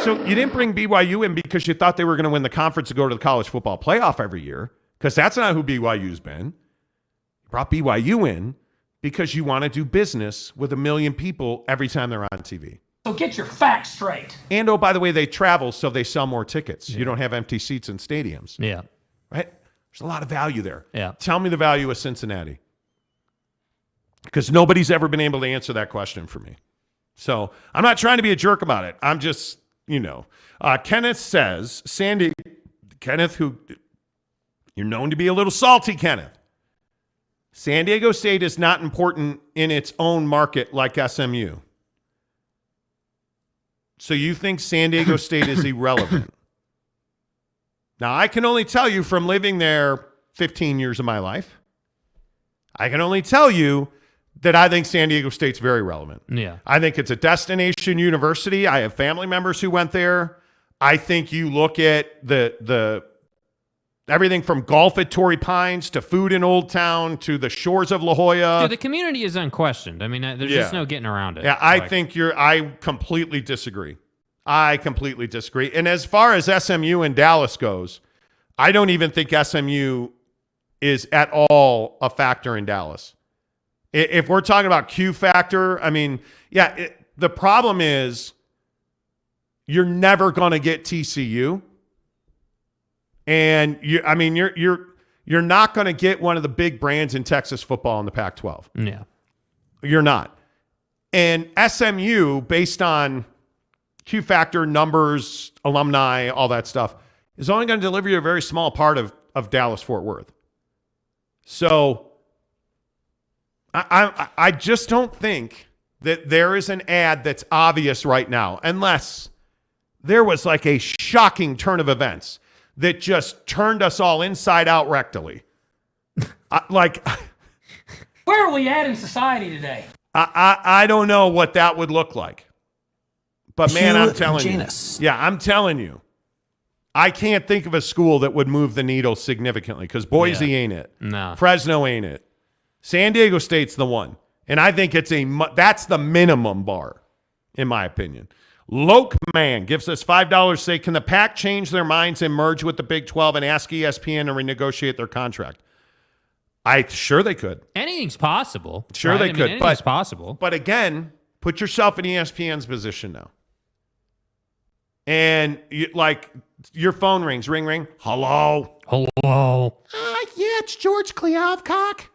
So you didn't bring BYU in because you thought they were going to win the conference to go to the college football playoff every year, because that's not who BYU's been. You brought BYU in because you want to do business with 1 million people every time they're on TV. So get your facts straight. And, oh, by the way, they travel, so they sell more tickets. Yeah. You don't have empty seats in stadiums. Yeah. Right? There's a lot of value there. Yeah. Tell me the value of Cincinnati. Because nobody's ever been able to answer that question for me. So I'm not trying to be a jerk about it. I'm just, Kenneth says, Kenneth, who you're known to be a little salty, Kenneth. San Diego State is not important in its own market like SMU. So you think San Diego State is irrelevant? Now, I can only tell you from living there 15 years of my life, I can only tell you that I think San Diego State's very relevant. Yeah. I think it's a destination university. I have family members who went there. I think you look at the everything from golf at Torrey Pines to food in Old Town to the shores of La Jolla. Dude, the community is unquestioned. I mean, there's just no getting around it. Yeah, I completely disagree. And as far as SMU and Dallas goes, I don't even think SMU is at all a factor in Dallas. If we're talking about Q factor, I mean, the problem is you're never going to get TCU. And you're not going to get one of the big brands in Texas football in the Pac-12. Yeah. You're not. And SMU, based on Q factor, numbers, alumni, all that stuff, is only going to deliver you a very small part of Dallas-Fort Worth. So I just don't think that there is an ad that's obvious right now, unless there was like a shocking turn of events that just turned us all inside out rectally. Where are we at in society today? I don't know what that would look like. But man, I'm telling you, I can't think of a school that would move the needle significantly, because Boise ain't it. No. Fresno ain't it. San Diego State's the one. And I think that's the minimum bar, in my opinion. Loke Man gives us $5 say, can the PAC change their minds and merge with the Big 12 and ask ESPN to renegotiate their contract? Sure they could. Anything's possible. Sure right? they could. Anything's possible. But again, put yourself in ESPN's position now. And your phone rings. Ring, ring. Hello. Hello. Yeah, it's George Kliavkock.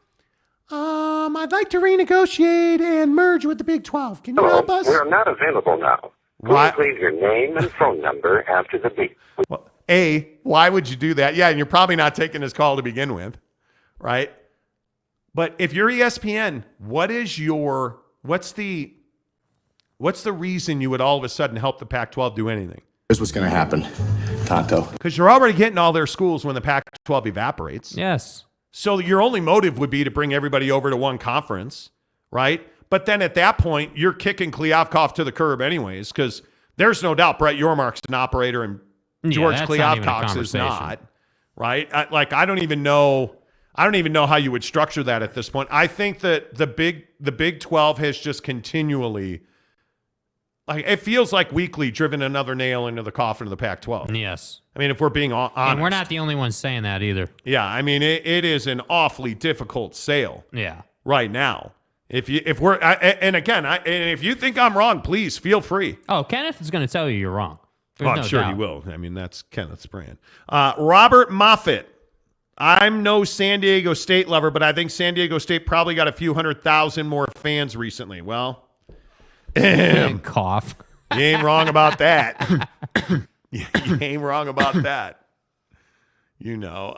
I'd like to renegotiate and merge with the Big 12. Can you help us? We're not available now. Please leave your name and phone number after the beep. Well, why would you do that? Yeah, and you're probably not taking his call to begin with, right? But if you're ESPN, what's the reason you would all of a sudden help the Pac-12 do anything? Here's what's going to happen, Tonto. Because you're already getting all their schools when the Pac-12 evaporates. Yes. So your only motive would be to bring everybody over to one conference, right? But then at that point, you're kicking Kliavkoff to the curb anyways, because there's no doubt Brett Yormark's an operator and George Kliavkoff is not, right? I don't even know how you would structure that at this point. I think that the Big 12 has just continually Like, it feels like weekly driven another nail into the coffin of the Pac-12. Yes. I mean, if we're being honest. And we're not the only ones saying that either. Yeah, I mean, it is an awfully difficult sale. Yeah. Right now. If you think I'm wrong, please feel free. Oh, Kenneth is going to tell you you're wrong. I'm sure he will. I mean, that's Kenneth's brand. Robert Moffitt. I'm no San Diego State lover, but I think San Diego State probably got a few 100,000 more fans recently. Well, cough. You ain't wrong about that. You ain't wrong about that. You know.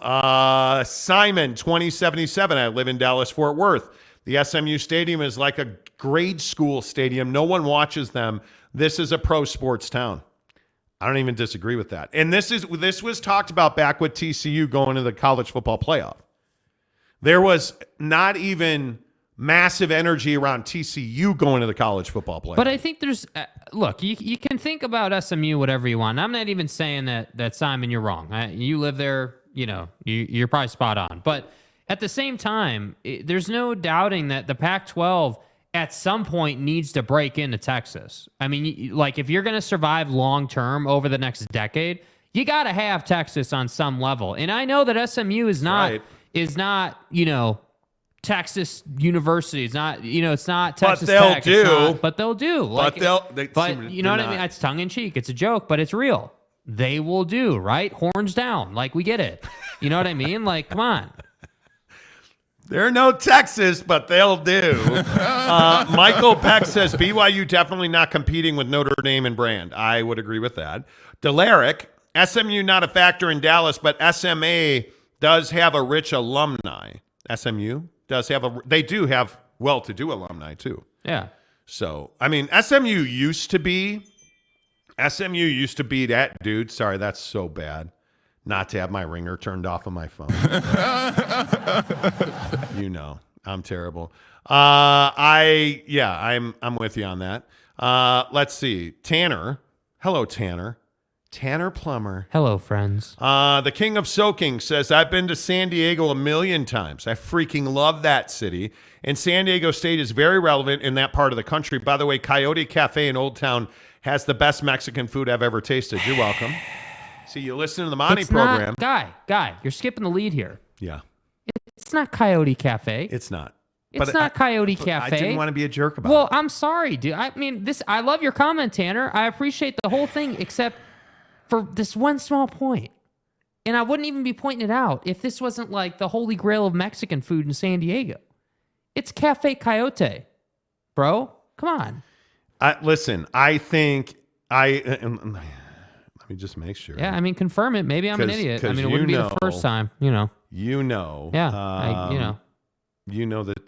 Simon, 2077. I live in Dallas, Fort Worth. The SMU stadium is like a grade school stadium. No one watches them. This is a pro sports town. I don't even disagree with that. And this was talked about back with TCU going to the college football playoff. There was not even massive energy around TCU going to the college football playoff. But I think there's look, you can think about SMU whatever you want. I'm not even saying that Simon, you're wrong. You live there, you know, you're probably spot on. But at the same time, there's no doubting that the Pac-12 at some point needs to break into Texas. I mean, like, if you're going to survive long-term over the next decade, you got to have Texas on some level. And I know that SMU is not, you know, Texas University. It's not, you know, it's not Texas Tech. But they'll do. Like, but you know what I mean? It's tongue-in-cheek. It's a joke, but it's real. They will do, right? Horns down. Like, we get it. You know what I mean? Like, come on. They're no Texas, but they'll do. Michael Peck says BYU definitely not competing with Notre Dame and Brand. I would agree with that. Delaric, SMU not a factor in Dallas, but SMA does have a rich alumni. SMU does have they do have well-to-do alumni too. Yeah. So, I mean, SMU used to be that dude. Sorry, that's so bad. Not to have my ringer turned off on my phone. You know, I'm terrible. I'm with you on that. Let's see. Tanner. Hello, Tanner. Tanner Plummer. Hello, friends. The King of Soaking says, I've been to San Diego 1,000,000 times. I freaking love that city. And San Diego State is very relevant in that part of the country. By the way, Coyote Cafe in Old Town has the best Mexican food I've ever tasted. You're welcome. See, you listen to the Monty program. Guy, you're skipping the lead here. Yeah. It's not Coyote Cafe. It's not. It's not Coyote Cafe. I didn't want to be a jerk about it. Well, I'm sorry, dude. I mean, I love your comment, Tanner. I appreciate the whole thing, except for this one small point. And I wouldn't even be pointing it out if this wasn't like the holy grail of Mexican food in San Diego. It's Cafe Coyote, bro. Come on. Listen, I think let me just make sure. Yeah, I mean, confirm it. Maybe I'm an idiot. I mean, it wouldn't be the first time, you know. You know. Yeah, You know that.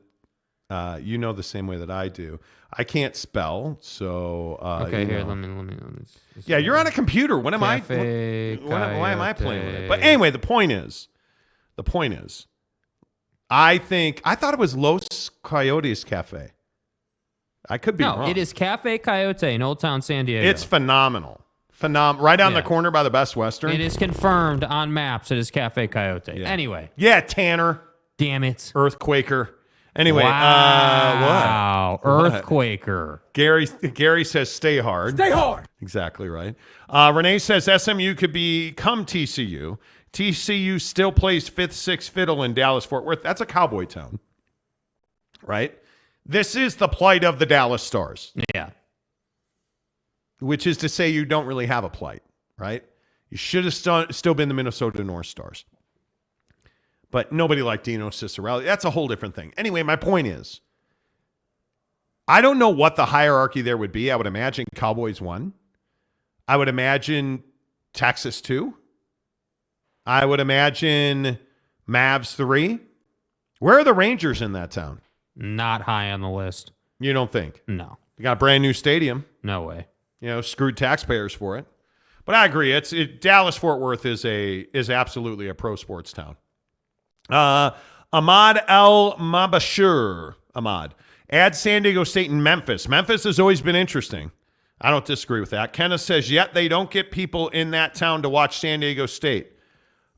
You know the same way that I do. I can't spell, so. Okay, here. Let me. Yeah, you're on a computer. What am I? Why am I playing with it? But anyway, the point is, I thought it was Los Coyotes Cafe. I could be wrong. No, it is Cafe Coyote in Old Town San Diego. It's phenomenal. Right on the corner by the Best Western. It is confirmed on maps. It is Cafe Coyote. Yeah. Anyway. Yeah, Tanner. Damn it. Earthquaker. Anyway, wow. What? Earthquaker. Gary says stay hard. Stay hard. Exactly right. Renee says SMU could become TCU. TCU still plays 5th, 6th fiddle in Dallas, Fort Worth. That's a cowboy town. Right? This is the plight of the Dallas Stars. Yeah. Which is to say you don't really have a plight, right? You should have still been the Minnesota North Stars. But nobody liked Dino Ciccarelli. That's a whole different thing. Anyway, my point is, I don't know what the hierarchy there would be. I would imagine Cowboys 1. I would imagine Texas 2. I would imagine Mavs 3. Where are the Rangers in that town? Not high on the list. You don't think? No. You got a brand new stadium. No way. You know, screwed taxpayers for it. But I agree. Dallas-Fort Worth is absolutely a pro sports town. Ahmad El-Mabashir. Ahmad. Add San Diego State and Memphis. Memphis has always been interesting. I don't disagree with that. Kenneth says, yet they don't get people in that town to watch San Diego State.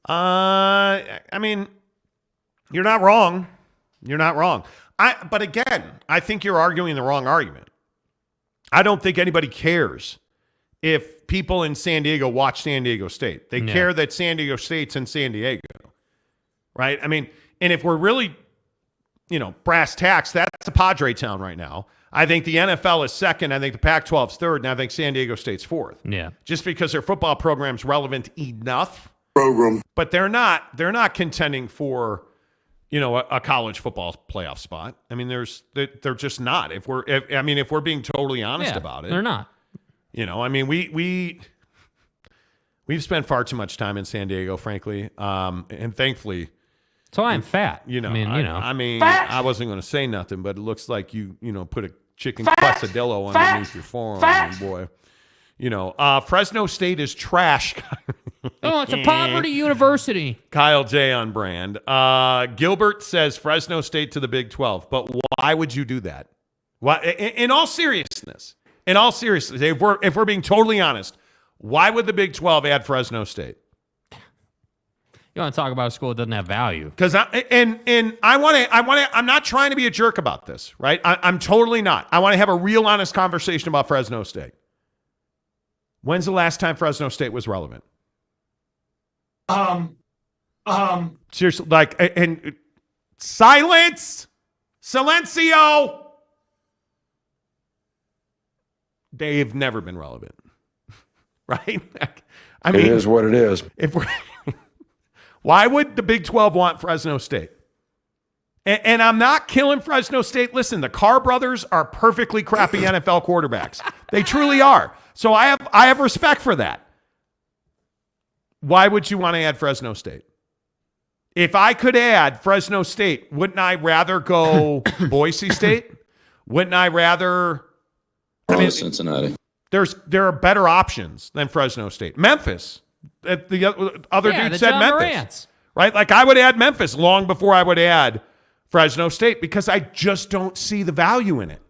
I mean, you're not wrong. You're not wrong. But again, I think you're arguing the wrong argument. I don't think anybody cares if people in San Diego watch San Diego State. They care that San Diego State's in San Diego, right? I mean, and if we're really, brass tacks, that's a Padre town right now. I think the NFL is second. I think the Pac-12 is third, and I think San Diego State's fourth. Yeah, just because their football program's relevant enough. Program. But they're not contending for, a college football playoff spot. I mean, they're just not. If we're being totally honest about it, they're not. We've spent far too much time in San Diego, frankly, and thankfully. So I'm fat. I wasn't going to say nothing, but it looks like you put a chicken quesadillo underneath your forearm, boy. Fresno State is trash. Oh, it's a poverty university. Kyle J on brand. Gilbert says Fresno State to the Big 12, but why would you do that? Why? In all seriousness, if we're being totally honest, why would the Big 12 add Fresno State? You want to talk about a school that doesn't have value? Because I'm not trying to be a jerk about this, right? I'm totally not. I want to have a real honest conversation about Fresno State. When's the last time Fresno State was relevant? Seriously, and silence, silencio. They've never been relevant, right? I mean, it is what it is. Why would the Big 12 want Fresno State? And I'm not killing Fresno State. Listen, the Carr brothers are perfectly crappy NFL quarterbacks. They truly are. So I have respect for that. Why would you want to add Fresno State? If I could add Fresno State, wouldn't I rather go Boise State? Wouldn't I rather? Cincinnati. There are better options than Fresno State. Memphis. The other dude said John Memphis. Morant's. Right? Like I would add Memphis long before I would add Fresno State because I just don't see the value in it.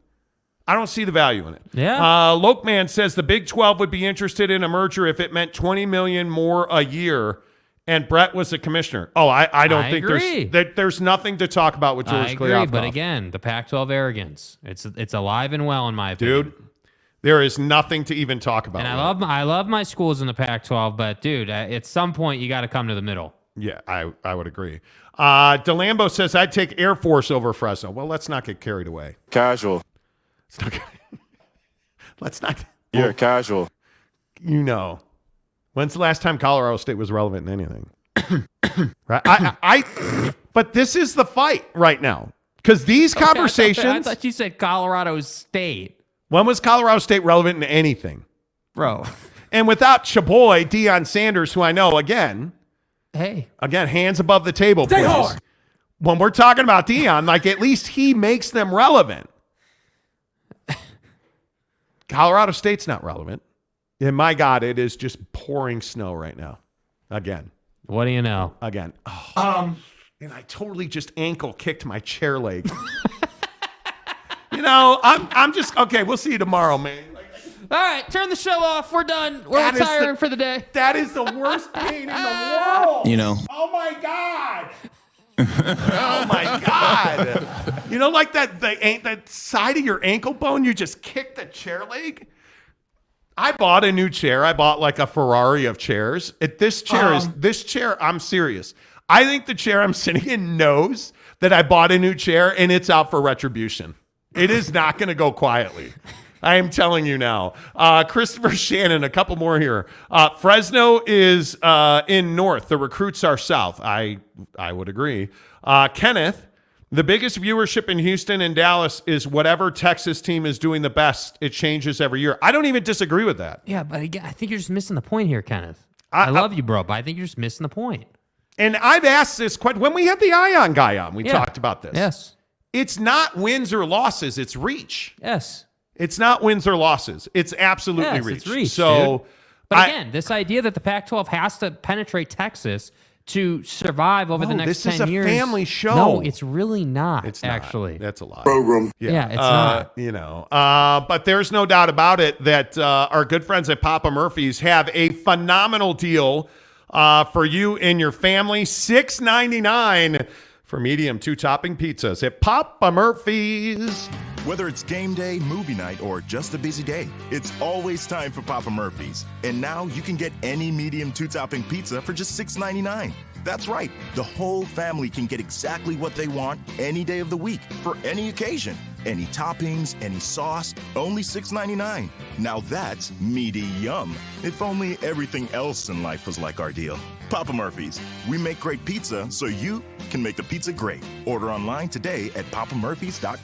I don't see the value in it. Yeah. Lokeman says the Big 12 would be interested in a merger if it meant $20 million more a year and Brett was the commissioner. Oh, I don't think agree. there's nothing to talk about with George Kliavkoff. I agree, but again, the Pac-12 arrogance. It's alive and well in my opinion. Dude, there is nothing to even talk about. And I love my schools in the Pac-12, but dude, at some point you got to come to the middle. Yeah, I would agree. DeLambo says I'd take Air Force over Fresno. Well, let's not get carried away. Casual. Let's not. You're casual. When's the last time Colorado State was relevant in anything? Right? But this is the fight right now because these conversations. I thought you said Colorado State. When was Colorado State relevant in anything, bro? And without Chaboy, Deion Sanders, who I know again, hands above the table, please. Hard. When we're talking about Deion, at least he makes them relevant. Colorado State's not relevant. And my God, it is just pouring snow right now. Again. What do you know? Again. Oh. And I totally just ankle kicked my chair leg. I'm just, okay, we'll see you tomorrow, man. All right, turn the show off. We're done. We're retiring for the day. That is the worst pain in the world. Oh, my God. Oh, my God. Like that side of your ankle bone, you just kick the chair leg? I bought a new chair. I bought like a Ferrari of chairs. This chair, I'm serious. I think the chair I'm sitting in knows that I bought a new chair and it's out for retribution. It is not going to go quietly. I am telling you now. Christopher Shannon, a couple more here. Fresno is in north. The recruits are south. I would agree. Kenneth, the biggest viewership in Houston and Dallas is whatever Texas team is doing the best. It changes every year. I don't even disagree with that. Yeah, but again, I think you're just missing the point here, Kenneth. I love you, bro, but I think you're just missing the point. And I've asked this question. When we had the Ion guy on, we talked about this. Yes. It's not wins or losses. It's reach. Yes. It's not wins or losses. It's absolutely reach. It's reach. So, dude. But again, this idea that the Pac-12 has to penetrate Texas to survive over the next 10 years. This is a family show. No, it's really not. It's not. Actually. That's a lie. Program. Yeah, it's not. But there's no doubt about it that our good friends at Papa Murphy's have a phenomenal deal for you and your family. $6.99 for medium 2-topping pizzas at Papa Murphy's. Whether it's game day, movie night, or just a busy day, it's always time for Papa Murphy's. And now you can get any medium two-topping pizza for just $6.99. That's right, the whole family can get exactly what they want any day of the week for any occasion. Any toppings, any sauce, only $6.99. Now that's meaty yum. If only everything else in life was like our deal. Papa Murphy's, we make great pizza so you can make the pizza great. Order online today at papamurphys.com.